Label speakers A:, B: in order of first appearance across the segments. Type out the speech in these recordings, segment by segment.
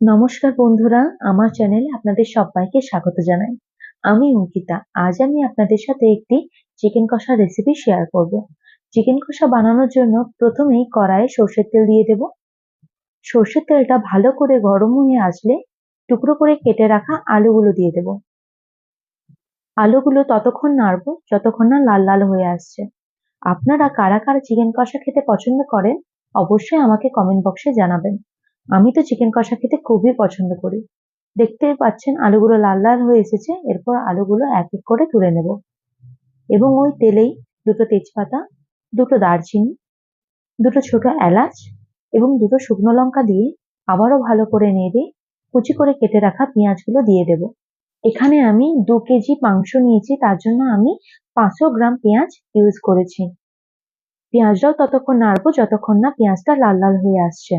A: নমস্কার বন্ধুরা, আমার চ্যানেলে আপনাদের সবাইকে স্বাগত জানাই। আমি অঙ্কিতা। আজ আমি আপনাদের সাথে একটি চিকেন কষা রেসিপি শেয়ার করব। চিকেন কষা বানানোর জন্য প্রথমেই কড়াইয়ে সর্ষের তেল দিয়ে দেব। সর্ষের তেলটা ভালো করে গরম হয়ে আসলে টুকরো করে কেটে রাখা আলুগুলো দিয়ে দেব। আলুগুলো ততক্ষণ নাড়বো যতক্ষণ না লাল লাল হয়ে আসছে। আপনারা কারা কারা চিকেন কষা খেতে পছন্দ করেন অবশ্যই আমাকে কমেন্ট বক্সে জানাবেন। আমি তো চিকেন কষা খেতে খুবই পছন্দ করি। দেখতেই পাচ্ছেন আলুগুলো লাল লাল হয়ে এসেছে। এরপর আলুগুলো এক এক করে তুলে নেব এবং ওই তেলেই দুটো তেজপাতা, দুটো দারচিনি, দুটো ছোট এলাচ এবং দুটো শুকনো লঙ্কা দিয়ে আবারও ভালো করে নেড়ে কুচি করে কেটে রাখা পেঁয়াজগুলো দিয়ে দেব। এখানে আমি 2 কেজি মাংস নিয়েছি, তার জন্য আমি 500 গ্রাম পেঁয়াজ ইউজ করেছি। পেঁয়াজটাও ততক্ষণ নাড়বো যতক্ষণ না পেঁয়াজটা লাল লাল হয়ে আসছে।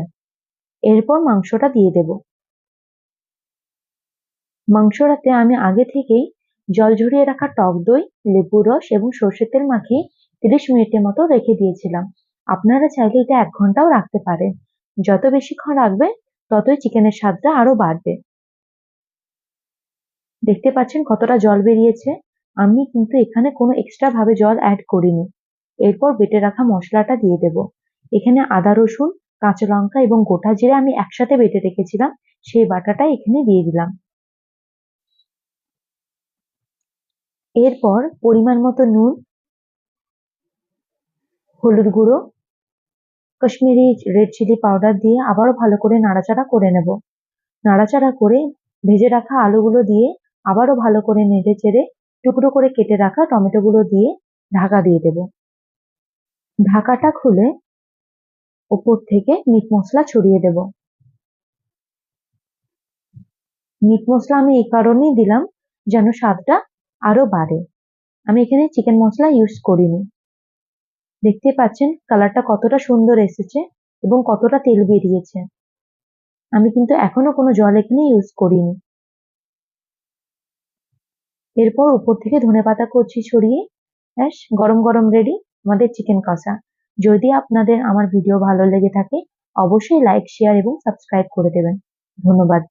A: এরপর মাংসটা দিয়ে দেব। মাংসটাতে আমি আগে থেকেই জল ঝরিয়ে রাখা টক দই, লেবুর রস এবং সর্ষের তেল মাখিয়ে 30 মিনিটের মতো রেখে দিয়েছিলাম। আপনারা চাইলে এটা 1 ঘন্টাও রাখতে পারেন। যত বেশিক্ষণ রাখবেন ততই চিকেনের স্বাদটা আরো বাড়বে। দেখতে পাচ্ছেন কতটা জল বেরিয়েছে। আমি কিন্তু এখানে কোনো এক্সট্রা ভাবে জল অ্যাড করিনি। এরপর বেটে রাখা মশলাটা দিয়ে দেব। এখানে আদা রসুন, কাঁচা লঙ্কা এবং গোটা জিরে আমি একসাথে বেটে রেখেছিলাম, সেই বাটাটা এখানে দিয়ে দিলাম। এরপর পরিমাণ মতো নুন, হলুদ গুঁড়ো, কাশ্মীরি রেড চিলি পাউডার দিয়ে আবারও ভালো করে নাড়াচাড়া করে নেব। নাড়াচাড়া করে ভেজে রাখা আলুগুলো দিয়ে আবারও ভালো করে নেড়ে চেড়ে টুকরো করে কেটে রাখা টমেটোগুলো দিয়ে ঢাকা দিয়ে দেব। ঢাকাটা খুলে ওপর থেকে মিট মশলা ছড়িয়ে দেব। মিট মশলা আমি এই কারণেই দিলাম যেন স্বাদটা আরো বাড়ে। আমি এখানে চিকেন মশলা ইউজ করিনি। দেখতে পাচ্ছেন কালারটা কতটা সুন্দর এসেছে এবং কতটা তেল বেরিয়েছে। আমি কিন্তু এখনো কোনো জল এখানে ইউজ করিনি। এরপর উপর থেকে ধনেপাতা কুচি ছড়িয়ে ব্যাস গরম গরম রেডি আমাদের চিকেন কষা। যদি আপনাদের আমার ভিডিও ভালো লেগে থাকে অবশ্যই লাইক, শেয়ার এবং সাবস্ক্রাইব করে দেবেন। ধন্যবাদ।